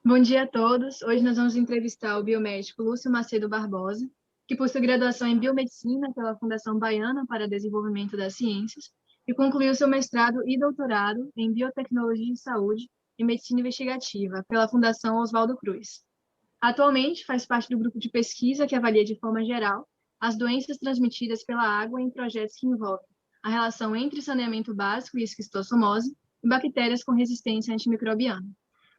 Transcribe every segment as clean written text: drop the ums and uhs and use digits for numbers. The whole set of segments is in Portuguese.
Bom dia a todos. Hoje nós vamos entrevistar o biomédico Lúcio Macedo Barbosa, que possui graduação em biomedicina pela Fundação Baiana para Desenvolvimento das Ciências e concluiu seu mestrado e doutorado em biotecnologia e saúde e medicina investigativa pela Fundação Oswaldo Cruz. Atualmente faz parte do grupo de pesquisa que avalia de forma geral as doenças transmitidas pela água em projetos que envolvem a relação entre saneamento básico e esquistossomose e bactérias com resistência antimicrobiana.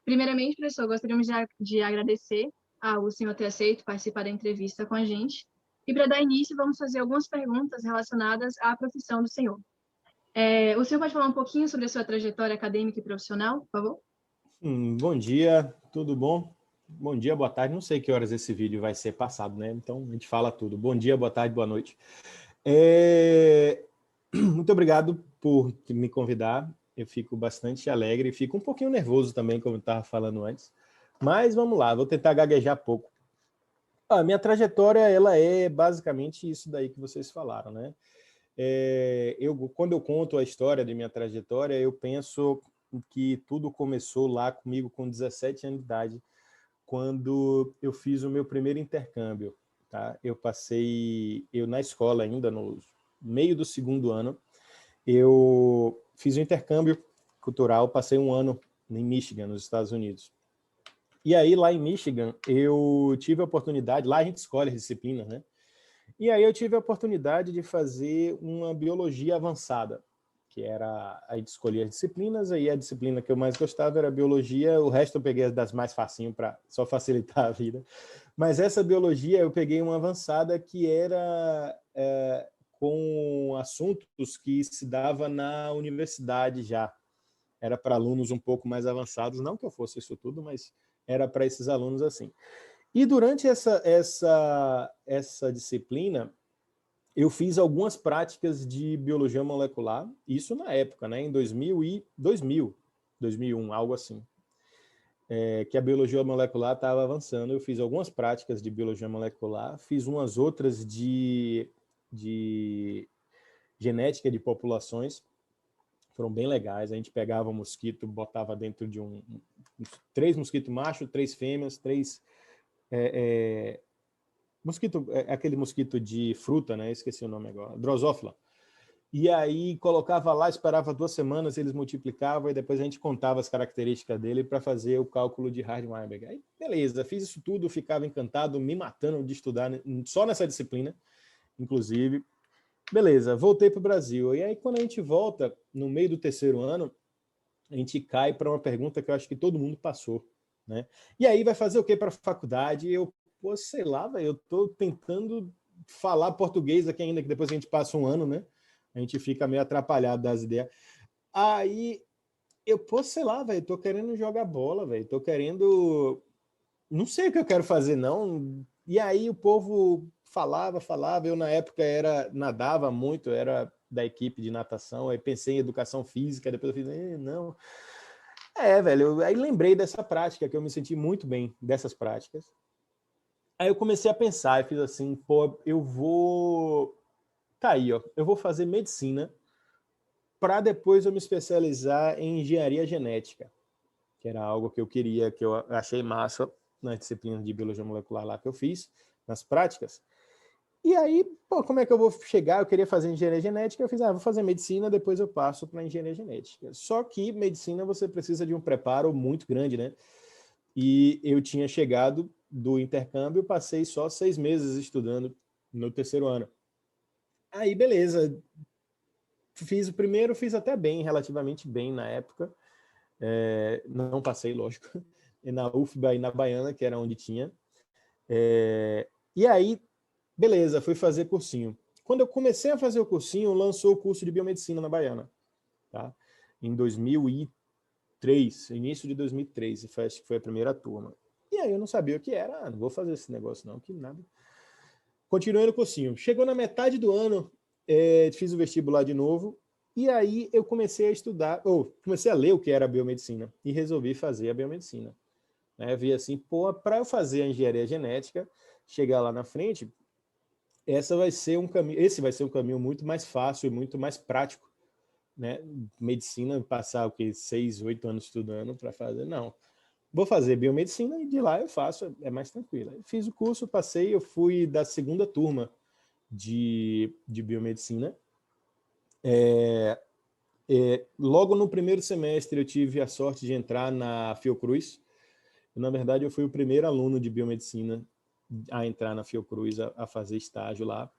Primeiramente, professor, gostaríamos de agradecer ao senhor ter aceito participar da entrevista com a gente. E para dar início, vamos fazer algumas perguntas relacionadas à profissão do senhor. O senhor pode falar um pouquinho sobre a sua trajetória acadêmica e profissional, por favor? Bom dia, tudo bom? Bom dia, boa tarde. Não sei que horas esse vídeo vai ser passado, né? Então a gente fala tudo. Bom dia, boa tarde, boa noite. Muito obrigado por me convidar. Eu fico bastante alegre e fico um pouquinho nervoso também, como eu estava falando antes. Mas vamos lá, vou tentar gaguejar pouco. A minha trajetória, ela é basicamente isso daí que vocês falaram, né? Quando eu conto a história de minha trajetória, eu penso que tudo começou lá comigo com 17 anos de idade, quando eu fiz o meu primeiro intercâmbio. Tá? Eu na escola ainda, no meio do segundo ano, eu fiz um intercâmbio cultural, passei um ano em Michigan, nos Estados Unidos. E aí, lá em Michigan, eu tive a oportunidade, lá a gente escolhe a disciplina, né? E aí eu tive a oportunidade de fazer uma biologia avançada, que era, a gente escolhia as disciplinas, aí a disciplina que eu mais gostava era biologia, o resto eu peguei das mais facinho para só facilitar a vida. Mas essa biologia eu peguei uma avançada que era com assuntos que se dava na universidade já. Era para alunos um pouco mais avançados, não que eu fosse isso tudo, mas era para esses alunos assim. E durante essa disciplina, eu fiz algumas práticas de biologia molecular, isso na época, né, em 2001, algo assim, que a biologia molecular estava avançando. Eu fiz algumas práticas de biologia molecular, fiz umas outras de genética de populações, foram bem legais. A gente pegava um mosquito, botava dentro de três mosquitos machos, três fêmeas, mosquito, aquele mosquito de fruta, né? Esqueci o nome agora, drosófila. E aí colocava lá, esperava 2 semanas, eles multiplicavam e depois a gente contava as características dele para fazer o cálculo de Hardy-Weinberg. Aí, beleza, fiz isso tudo, ficava encantado, me matando de estudar só nessa disciplina, inclusive. Beleza, voltei para o Brasil. E aí, quando a gente volta, no meio do terceiro ano, a gente cai para uma pergunta que eu acho que todo mundo passou, né? E aí, vai fazer o quê para a faculdade? Pô, sei lá, velho, eu estou tentando falar português aqui ainda, que depois a gente passa um ano, né? A gente fica meio atrapalhado das ideias. Aí, pô, sei lá, velho, tô querendo jogar bola, velho, tô querendo... Não sei o que eu quero fazer, não. E aí o povo falava, eu na época nadava muito, era da equipe de natação, aí pensei em educação física, depois eu fiz, não. Velho, aí lembrei dessa prática, que eu me senti muito bem dessas práticas. Aí eu comecei a pensar, e fiz assim, pô, tá aí, ó, eu vou fazer medicina para depois eu me especializar em engenharia genética, que era algo que eu queria, que eu achei massa na disciplina de biologia molecular lá que eu fiz, nas práticas. E aí, pô, como é que eu vou chegar? Eu queria fazer engenharia genética, eu fiz, vou fazer medicina, depois eu passo para engenharia genética. Só que medicina você precisa de um preparo muito grande, né? E eu tinha chegado do intercâmbio, passei só 6 meses estudando no terceiro ano. Aí, beleza. Fiz o primeiro, fiz até bem, relativamente bem na época. Não passei, lógico. E na UFBA e na Baiana, que era onde tinha. E aí, beleza, fui fazer cursinho. Quando eu comecei a fazer o cursinho, lançou o curso de biomedicina na Baiana. Tá? Em 2003, início de 2003, acho que foi a primeira turma. E aí eu não sabia o que era, não vou fazer esse negócio não, que nada. Continuei no cursinho. Chegou na metade do ano, fiz o vestibular de novo, e aí eu comecei a estudar, comecei a ler o que era a biomedicina, e resolvi fazer a biomedicina. Vi assim, pô, para eu fazer a engenharia genética, chegar lá na frente, esse vai ser um caminho muito mais fácil e muito mais prático, né? Medicina, passar o que 6, 8 anos estudando para fazer, não. vou fazer biomedicina e de lá eu faço, é mais tranquilo. Eu fiz o curso, passei, eu fui da segunda turma de biomedicina. Logo no primeiro semestre eu tive a sorte de entrar na Fiocruz. Na verdade, eu fui o primeiro aluno de biomedicina a entrar na Fiocruz, a fazer estágio lá.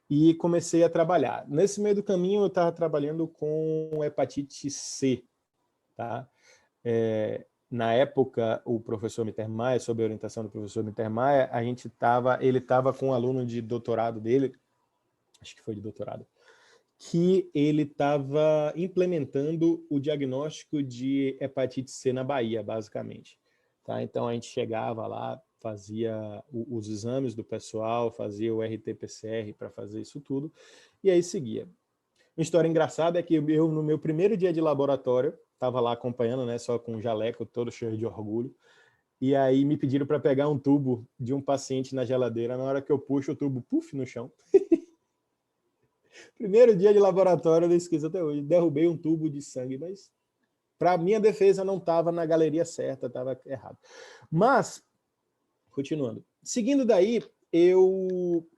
E comecei a trabalhar. Nesse meio do caminho, eu estava trabalhando com hepatite C. Tá? Na época, o professor Mittermeier, sob a orientação do professor Mittermeier, ele estava com um aluno de doutorado dele, acho que foi de doutorado, que ele estava implementando o diagnóstico de hepatite C na Bahia, basicamente. Tá? Então, a gente chegava lá, fazia os exames do pessoal, fazia o RT-PCR para fazer isso tudo, e aí seguia. Uma história engraçada é que eu, no meu primeiro dia de laboratório, estava lá acompanhando, né, só com um jaleco todo cheio de orgulho, e aí me pediram para pegar um tubo de um paciente na geladeira. Na hora que eu puxo o tubo, puf, no chão. Primeiro dia de laboratório, eu não esqueço até hoje. Derrubei um tubo de sangue, mas para minha defesa não estava na galeria certa, estava errado. Mas, continuando. Seguindo daí,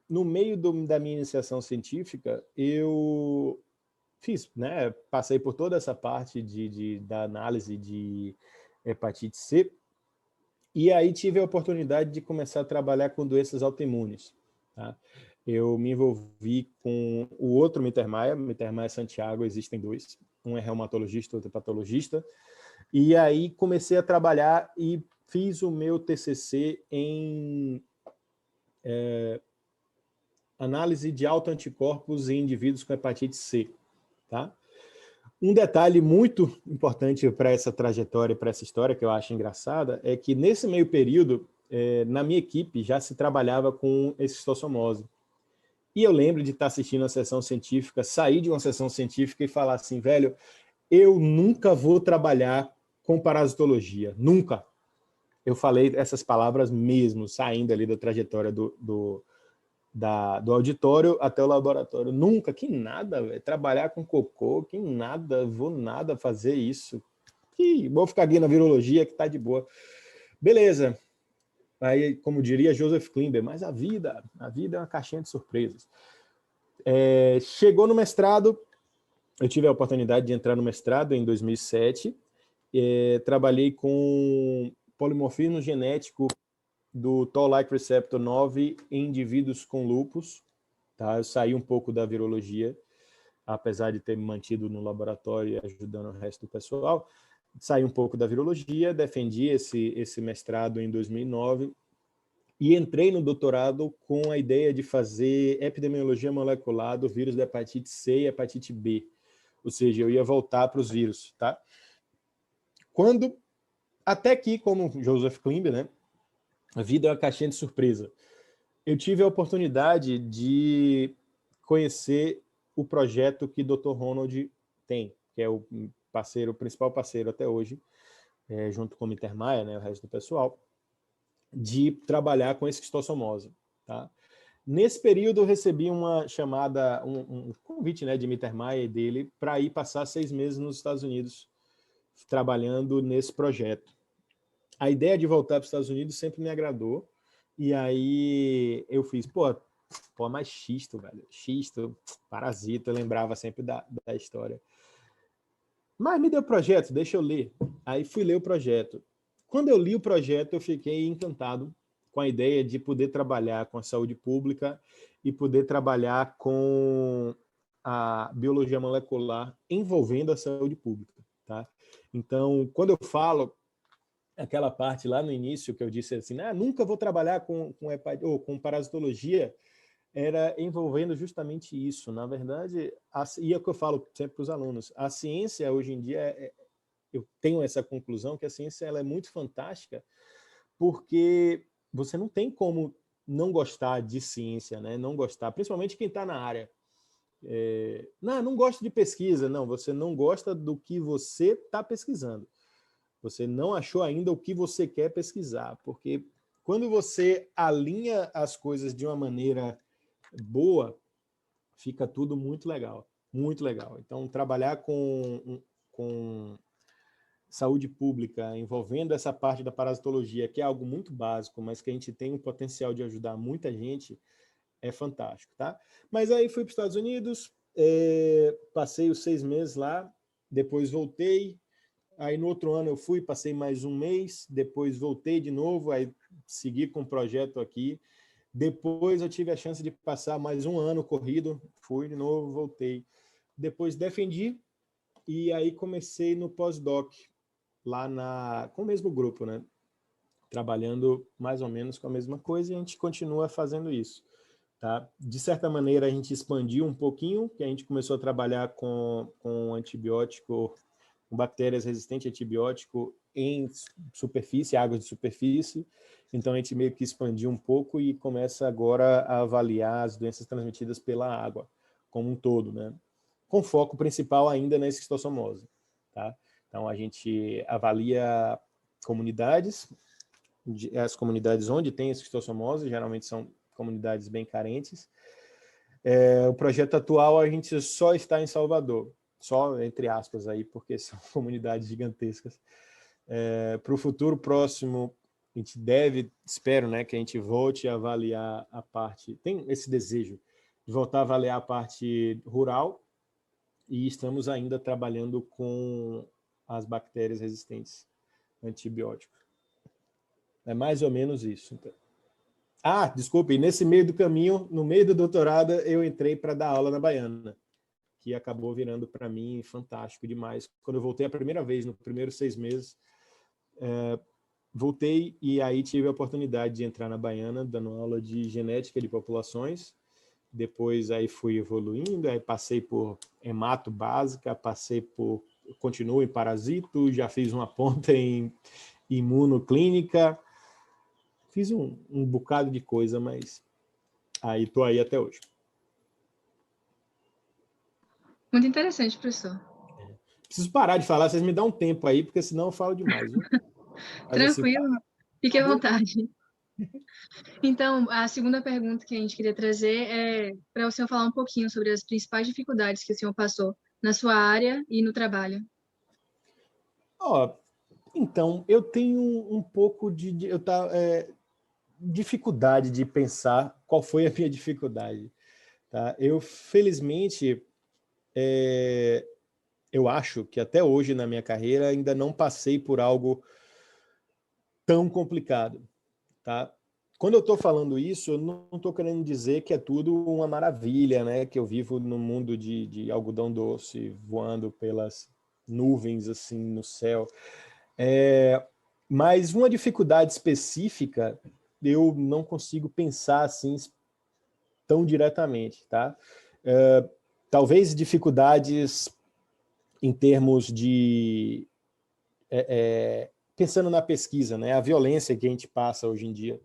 no meio da minha iniciação científica, eu fiz, né? Passei por toda essa parte da análise de hepatite C, e aí tive a oportunidade de começar a trabalhar com doenças autoimunes. Tá? Eu me envolvi com o outro Mittermeier Santiago, existem dois, um é reumatologista, outro é patologista, e aí comecei a trabalhar e fiz o meu TCC em análise de autoanticorpos em indivíduos com hepatite C. Tá? Um detalhe muito importante para essa trajetória, para essa história, que eu acho engraçada, é que nesse meio período, na minha equipe, já se trabalhava com esquistossomose. E eu lembro de estar assistindo a sessão científica, sair de uma sessão científica e falar assim, velho, eu nunca vou trabalhar com parasitologia, nunca. Eu falei essas palavras mesmo, saindo ali da trajetória do auditório até o laboratório. Nunca, que nada, véio, trabalhar com cocô, que nada, vou nada fazer isso. Que vou ficar aqui na virologia que tá de boa. Beleza. Aí, como diria Joseph Klimber, mas a vida é uma caixinha de surpresas. Chegou no mestrado, eu tive a oportunidade de entrar no mestrado em 2007, trabalhei com polimorfismo genético do Toll-like receptor 9 em indivíduos com lúpus. Tá? Eu saí um pouco da virologia, apesar de ter me mantido no laboratório e ajudando o resto do pessoal. Saí um pouco da virologia, defendi esse mestrado em 2009 e entrei no doutorado com a ideia de fazer epidemiologia molecular do vírus da hepatite C e hepatite B. Ou seja, eu ia voltar para os vírus. Tá? Até que, como Joseph Klimber, né, a vida é uma caixinha de surpresa. Eu tive a oportunidade de conhecer o projeto que o Dr. Ronald tem, que é o principal parceiro até hoje, junto com o Mittermeier, né, o resto do pessoal, de trabalhar com esquistossomose. Tá? Nesse período, eu recebi uma chamada, um convite, né, de Mittermeier e dele para ir passar 6 meses nos Estados Unidos trabalhando nesse projeto. A ideia de voltar para os Estados Unidos sempre me agradou, e aí eu fiz, mas xisto, velho. Xisto, parasita, eu lembrava sempre da história. Mas me deu o projeto, deixa eu ler. Aí fui ler o projeto. Quando eu li o projeto, eu fiquei encantado com a ideia de poder trabalhar com a saúde pública e poder trabalhar com a biologia molecular envolvendo a saúde pública. Tá? Então, quando eu falo aquela parte lá no início que eu disse assim, nunca vou trabalhar com parasitologia, era envolvendo justamente isso. Na verdade, e é o que eu falo sempre para os alunos, a ciência hoje em dia, eu tenho essa conclusão que a ciência ela é muito fantástica, porque você não tem como não gostar de ciência, né? Não gostar, principalmente quem está na área. Não gosto de pesquisa. Não, você não gosta do que você está pesquisando. Você não achou ainda o que você quer pesquisar, porque quando você alinha as coisas de uma maneira boa, fica tudo muito legal, muito legal. Então, trabalhar com saúde pública, envolvendo essa parte da parasitologia, que é algo muito básico, mas que a gente tem um potencial de ajudar muita gente, é fantástico, tá? Mas aí fui para os Estados Unidos, passei os 6 meses lá, depois voltei, aí no outro ano eu fui, passei mais um mês, depois voltei de novo, aí segui com o projeto aqui, depois eu tive a chance de passar mais um ano corrido, fui de novo, voltei. Depois defendi, e aí comecei no pós-doc, lá com o mesmo grupo, né? Trabalhando mais ou menos com a mesma coisa, e a gente continua fazendo isso. Tá? De certa maneira, a gente expandiu um pouquinho, que a gente começou a trabalhar com antibiótico, com bactérias resistentes a antibiótico em superfície, águas de superfície. Então, a gente meio que expandiu um pouco e começa agora a avaliar as doenças transmitidas pela água, como um todo, né? Com foco principal ainda na esquistossomose. Tá? Então, a gente avalia comunidades, as comunidades onde tem esquistossomose, geralmente são comunidades bem carentes. O projeto atual a gente só está em Salvador, só entre aspas aí, porque são comunidades gigantescas. Para o futuro próximo, a gente espero, né, que a gente volte a avaliar a parte, tem esse desejo de voltar a avaliar a parte rural, e estamos ainda trabalhando com as bactérias resistentes a antibióticos. É mais ou menos isso. Então. Desculpe, nesse meio do caminho, no meio do doutorado, eu entrei para dar aula na Baiana, que acabou virando para mim fantástico demais. Quando eu voltei a primeira vez, nos primeiros 6 meses, voltei e aí tive a oportunidade de entrar na Baiana, dando aula de genética de populações. Depois aí fui evoluindo, aí passei por hemato básica, continuo em parasito, já fiz uma ponta em imunoclínica, fiz um bocado de coisa, mas aí estou aí até hoje. Muito interessante, professor. Preciso parar de falar, vocês me dão um tempo aí, porque senão eu falo demais. Viu? Tranquilo, fique à vontade. Então, a segunda pergunta que a gente queria trazer é para o senhor falar um pouquinho sobre as principais dificuldades que o senhor passou na sua área e no trabalho. Então, eu tenho um pouco de dificuldade de pensar qual foi a minha dificuldade. Tá? Eu, felizmente, eu acho que até hoje na minha carreira ainda não passei por algo tão complicado. Tá? Quando eu estou falando isso, eu não estou querendo dizer que é tudo uma maravilha, né? Que eu vivo num mundo de algodão doce, voando pelas nuvens assim no céu. Mas uma dificuldade específica eu não consigo pensar assim tão diretamente, tá? Talvez dificuldades em termos de pensando na pesquisa, né? A violência que a gente passa hoje em dia,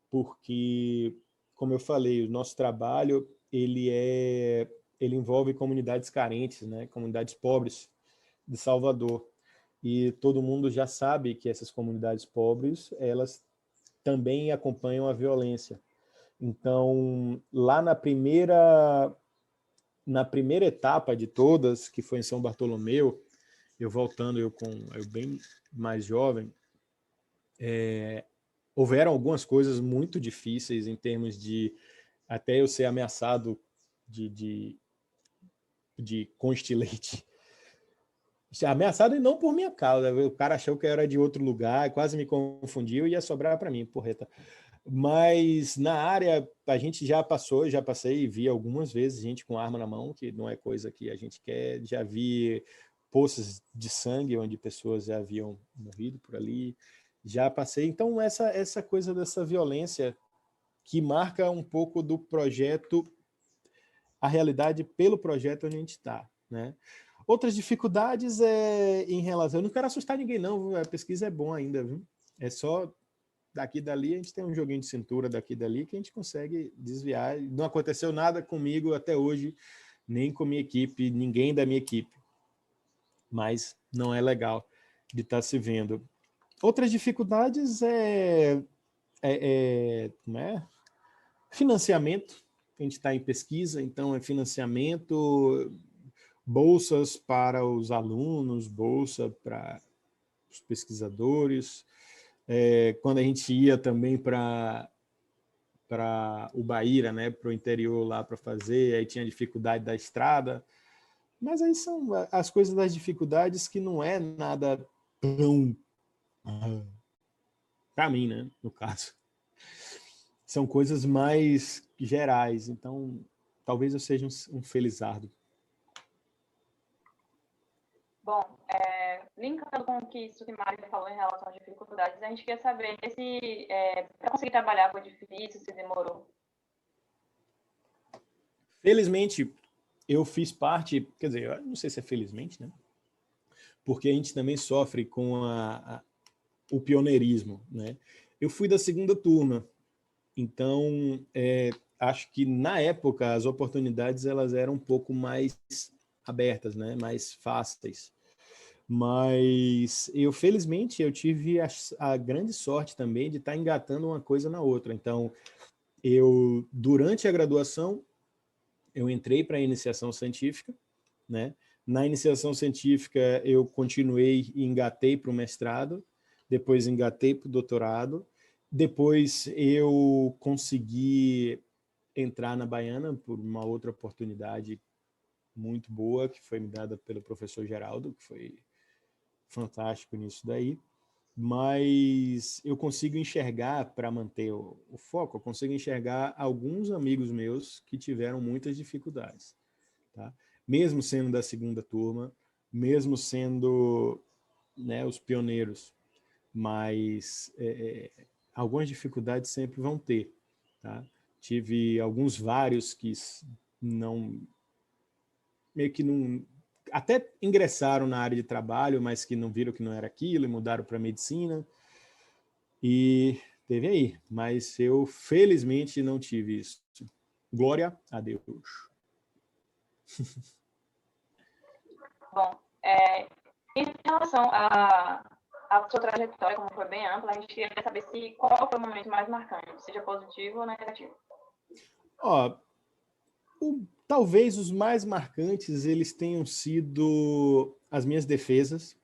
porque, como eu falei, o nosso trabalho ele envolve comunidades carentes, né? Comunidades pobres de Salvador. E todo mundo já sabe que essas comunidades pobres, elas também acompanham a violência. Então, lá na primeira etapa de todas, que foi em São Bartolomeu, eu bem mais jovem, houveram algumas coisas muito difíceis em termos de até eu ser ameaçado com estilete. Ameaçado e não por minha causa. O cara achou que eu era de outro lugar, quase me confundiu e ia sobrar para mim, porreta. Mas na área a gente já passei e vi algumas vezes gente com arma na mão, que não é coisa que a gente quer. Já vi poças de sangue onde pessoas já haviam morrido por ali. Já passei. Então essa coisa dessa violência que marca um pouco do projeto, a realidade pelo projeto onde a gente está, né? Outras dificuldades em relação... Eu não quero assustar ninguém, não. A pesquisa é bom ainda, viu? É só daqui e dali, a gente tem um joguinho de cintura daqui e dali que a gente consegue desviar. Não aconteceu nada comigo até hoje, nem com minha equipe, ninguém da minha equipe. Mas não é legal de estar se vendo. Outras dificuldades como é? Financiamento. A gente está em pesquisa, então é financiamento... bolsas para os alunos, bolsa para os pesquisadores. Quando a gente ia também para Ubaíra, né, para o interior lá para fazer, aí tinha dificuldade da estrada. Mas aí são as coisas das dificuldades que não é nada tão... para mim, né, no caso. São coisas mais gerais. Então, talvez eu seja um felizardo. Bom, linkando com o que Sukimari falou em relação às dificuldades, a gente queria saber se para conseguir trabalhar foi difícil, se demorou. Felizmente, eu fiz parte, quer dizer, eu não sei se é felizmente, né? Porque a gente também sofre com o pioneirismo, né? Eu fui da segunda turma, então acho que na época as oportunidades elas eram um pouco mais abertas, né? Mais fáceis. Mas felizmente, eu tive a grande sorte também de estar engatando uma coisa na outra. Então, durante a graduação, eu entrei para a iniciação científica, né? Na iniciação científica, eu continuei e engatei para o mestrado, depois engatei para o doutorado, depois eu consegui entrar na Baiana por uma outra oportunidade muito boa, que foi me dada pelo professor Geraldo, que foi fantástico nisso daí, mas eu consigo enxergar, para manter o foco, eu consigo enxergar alguns amigos meus que tiveram muitas dificuldades, tá? Mesmo sendo da segunda turma, mesmo sendo, né, os pioneiros, mas algumas dificuldades sempre vão ter, tá? Tive vários que meio que não... até ingressaram na área de trabalho, mas que não viram que não era aquilo e mudaram para medicina. E teve aí. Mas eu, felizmente, não tive isso. Glória a Deus. Bom, em relação à sua trajetória, como foi bem ampla, a gente queria saber qual foi o momento mais marcante, seja positivo ou negativo. Talvez os mais marcantes eles tenham sido as minhas defesas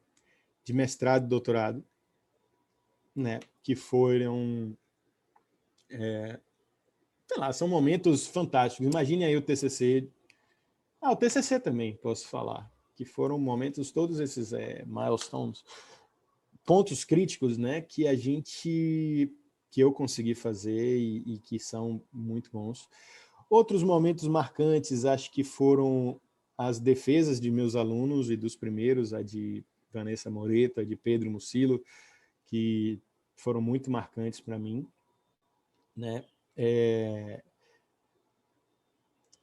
de mestrado e doutorado, né? Que foram, sei lá, são momentos fantásticos. Imagine aí o TCC. O TCC também posso falar, que foram momentos, todos esses milestones, pontos críticos, né? Que eu consegui fazer e que são muito bons. Outros momentos marcantes, acho que foram as defesas de meus alunos e dos primeiros, a de Vanessa Moreto, a de Pedro Mucilo, que foram muito marcantes para mim, né?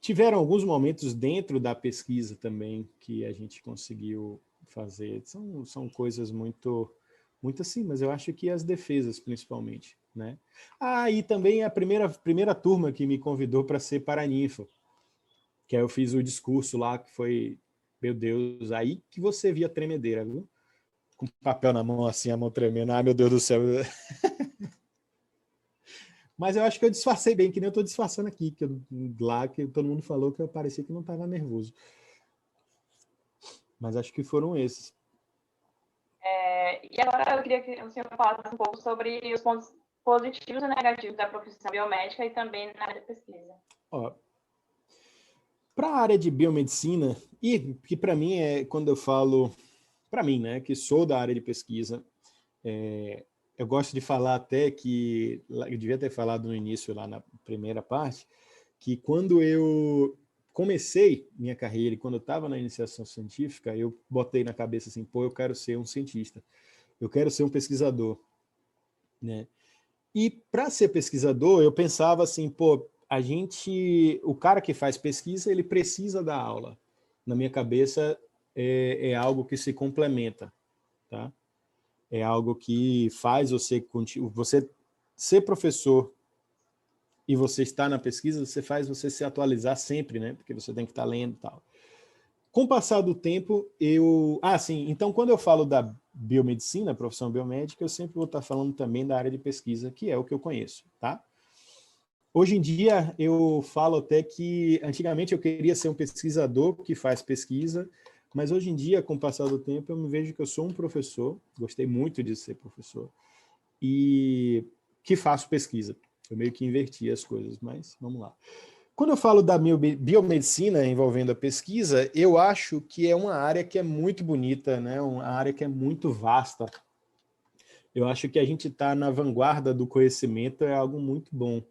Tiveram alguns momentos dentro da pesquisa também que a gente conseguiu fazer. São coisas muito, muito assim, mas eu acho que as defesas, principalmente, né? E também a primeira turma que me convidou para ser paraninfo, que aí eu fiz o discurso lá, que foi, meu Deus, aí que você via tremedeira, viu? Com papel na mão, assim, a mão tremendo. Meu Deus do céu. Mas eu acho que eu disfarcei bem, que nem eu estou disfarçando aqui, que todo mundo falou que eu parecia que não estava nervoso. Mas acho que foram esses. E agora eu queria que o senhor falasse um pouco sobre os pontos positivos e negativos da profissão biomédica e também na área de pesquisa. Para a área de biomedicina, e que para mim quando eu falo, para mim, né, que sou da área de pesquisa, eu gosto de falar até que, eu devia ter falado no início, lá na primeira parte, que quando eu comecei minha carreira e quando eu estava na iniciação científica, eu botei na cabeça assim, eu quero ser um cientista, eu quero ser um pesquisador, né? E para ser pesquisador, eu pensava assim, o cara que faz pesquisa, ele precisa dar aula. Na minha cabeça, é algo que se complementa, tá? É algo que faz você ser professor e você estar na pesquisa, faz você se atualizar sempre, né? Porque você tem que estar lendo e tal. Com o passar do tempo, então quando eu falo da biomedicina, profissão biomédica, eu sempre vou estar falando também da área de pesquisa, que é o que eu conheço, tá? Hoje em dia, eu falo até que, antigamente, eu queria ser um pesquisador que faz pesquisa, Mas hoje em dia, com o passar do tempo, eu me vejo que eu sou um professor, gostei muito de ser professor, e que faço pesquisa. Eu meio que inverti as coisas, mas vamos lá. Quando eu falo da biomedicina envolvendo a pesquisa, eu acho que é uma área que é muito bonita, né? Uma área que é muito vasta. Eu acho que a gente está na vanguarda do conhecimento, é algo muito bom,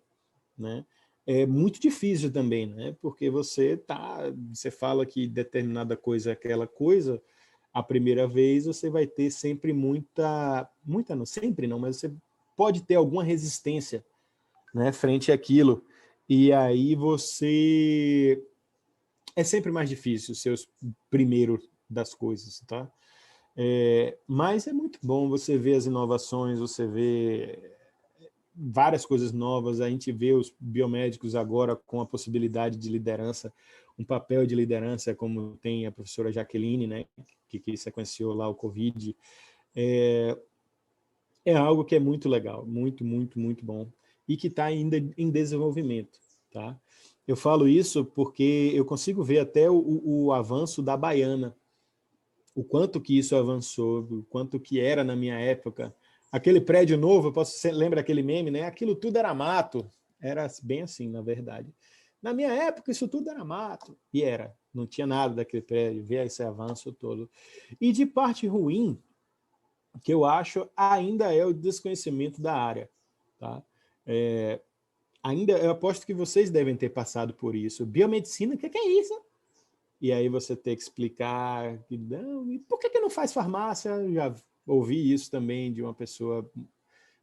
né? É muito difícil também, né? Porque você fala que determinada coisa é aquela coisa, a primeira vez você vai ter sempre muita não, sempre não, mas você pode ter alguma resistência, né, frente àquilo. E aí você é sempre mais difícil ser os primeiro das coisas, tá? Mas é muito bom você ver as inovações, você vê várias coisas novas, a gente vê os biomédicos agora com a possibilidade de liderança, um papel de liderança, como tem a professora Jaqueline, né, que sequenciou lá o Covid. É algo que é muito legal, muito, muito, muito bom, e que está ainda em desenvolvimento, tá? Eu falo isso porque eu consigo ver até o avanço da Baiana, o quanto que isso avançou, o quanto que era na minha época. Aquele prédio novo, lembra aquele meme, né? Aquilo tudo era mato. Era bem assim, na verdade. Na minha época, isso tudo era mato. E era. Não tinha nada daquele prédio. Ver esse avanço todo. E de parte ruim, que eu acho, ainda é o desconhecimento da área. Tá? Ainda, eu aposto que vocês devem ter passado por isso. Biomedicina, o que é isso? E aí você ter que explicar que não, e por que não faz farmácia? Eu já ouvi isso também de uma pessoa.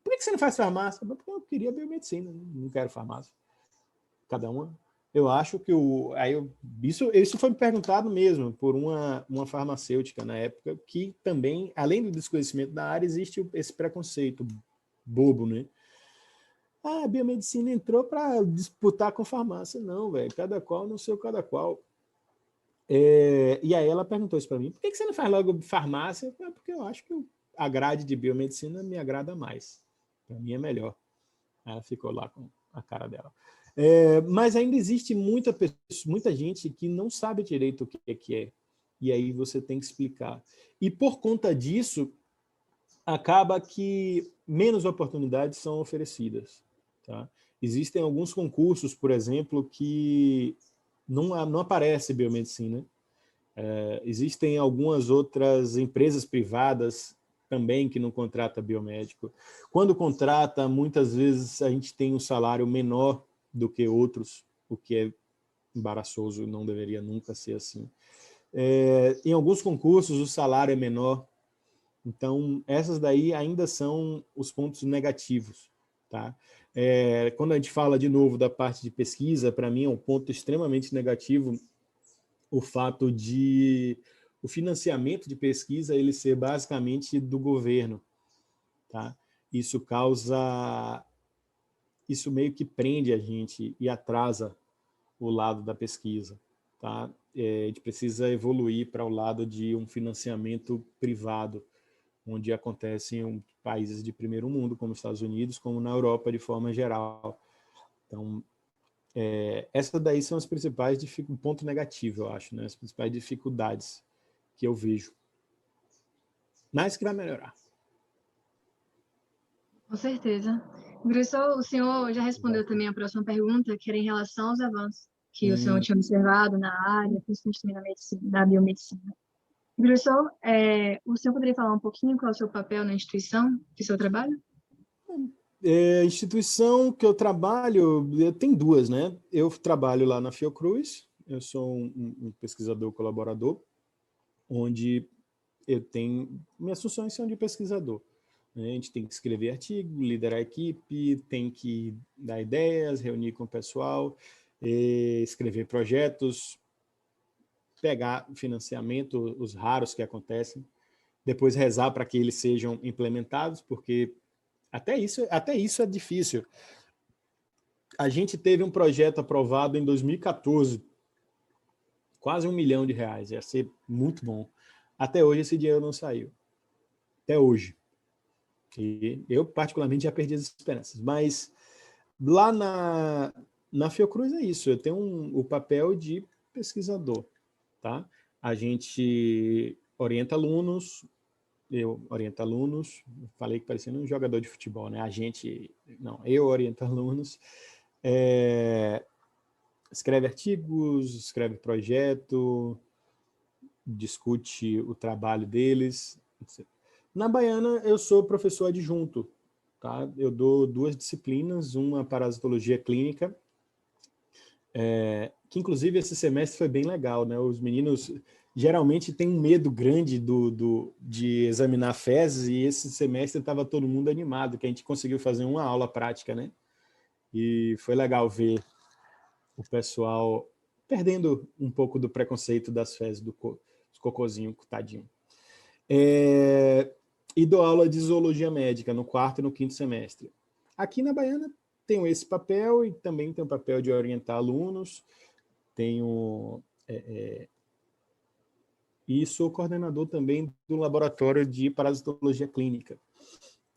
Por que você não faz farmácia? Porque eu queria biomedicina, não quero farmácia. Cada uma. Eu acho que isso foi me perguntado mesmo por uma farmacêutica na época, que também, além do desconhecimento da área, existe esse preconceito bobo, né? A biomedicina entrou para disputar com farmácia. Não, velho, cada qual no seu cada qual. E aí ela perguntou isso para mim, por que você não faz logo farmácia? Porque eu acho que a grade de biomedicina me agrada mais. Para mim é melhor. Ela ficou lá com a cara dela. Mas ainda existe muita gente que não sabe direito o que é. E aí você tem que explicar. E por conta disso, acaba que menos oportunidades são oferecidas. Tá? Existem alguns concursos, por exemplo, que não aparece biomedicina. Existem algumas outras empresas privadas também que não contratam biomédico. Quando contrata, muitas vezes a gente tem um salário menor do que outros, o que é embaraçoso, não deveria nunca ser assim. Em alguns concursos o salário é menor, então essas daí ainda são os pontos negativos. Tá? Quando a gente fala de novo da parte de pesquisa, para mim é um ponto extremamente negativo o fato de o financiamento de pesquisa ele ser basicamente do governo, tá? Isso meio que prende a gente e atrasa o lado da pesquisa, tá? A gente precisa evoluir para o lado de um financiamento privado, onde acontece em países de primeiro mundo, como os Estados Unidos, como na Europa de forma geral. Então, essas daí são as principais ponto negativo, eu acho, né? As principais dificuldades que eu vejo. Mas que vai melhorar. Com certeza. Professor, o senhor já respondeu também a próxima pergunta, que era em relação aos avanços que o senhor tinha observado na área, principalmente também na medicina, na biomedicina. Professor, o senhor poderia falar um pouquinho qual é o seu papel na instituição que o senhor trabalha? A instituição que eu trabalho, tem duas, né? Eu trabalho lá na Fiocruz, eu sou um pesquisador colaborador, onde eu tenho... Minhas funções são de pesquisador. Né? A gente tem que escrever artigo, liderar a equipe, tem que dar ideias, reunir com o pessoal, escrever projetos, pegar financiamento, os raros que acontecem, depois rezar para que eles sejam implementados, porque até isso é difícil. A gente teve um projeto aprovado em 2014, quase R$1 milhão, ia ser muito bom. Até hoje esse dinheiro não saiu. Até hoje. E eu, particularmente, já perdi as esperanças. Mas lá na Fiocruz é isso, eu tenho o papel de pesquisador. Tá? A gente orienta alunos, eu oriento alunos, falei que parecia um jogador de futebol, né? Eu oriento alunos, escreve artigos, escreve projeto, discute o trabalho deles. Na Baiana, eu sou professor adjunto, tá? Eu dou 2 disciplinas, uma parasitologia clínica, que inclusive esse semestre foi bem legal, né? Os meninos geralmente têm um medo grande de examinar fezes, e esse semestre estava todo mundo animado, que a gente conseguiu fazer uma aula prática, né? E foi legal ver o pessoal perdendo um pouco do preconceito das fezes dos cocôzinhos, tadinho. E dou aula de zoologia médica no 4º e no 5º semestre. Aqui na Baiana tenho esse papel e também tenho o papel de orientar alunos, e sou coordenador também do laboratório de parasitologia clínica,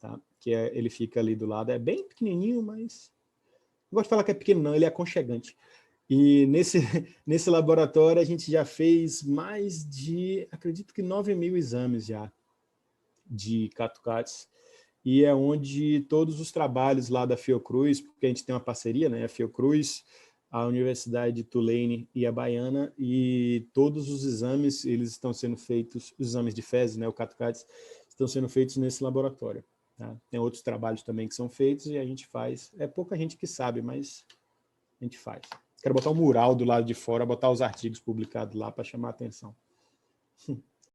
tá? Ele fica ali do lado, é bem pequenininho, mas não gosto de falar que é pequeno não, ele é aconchegante. E nesse laboratório a gente já fez mais de, acredito que 9.000 exames já de catucates, e é onde todos os trabalhos lá da Fiocruz, porque a gente tem uma parceria, né, a Fiocruz, a Universidade de Tulane e a Baiana, e todos os exames, eles estão sendo feitos, os exames de fezes, né, o catucates, estão sendo feitos nesse laboratório. Tá? Tem outros trabalhos também que são feitos e a gente faz, é pouca gente que sabe, mas a gente faz. Quero botar um mural do lado de fora, botar os artigos publicados lá para chamar a atenção.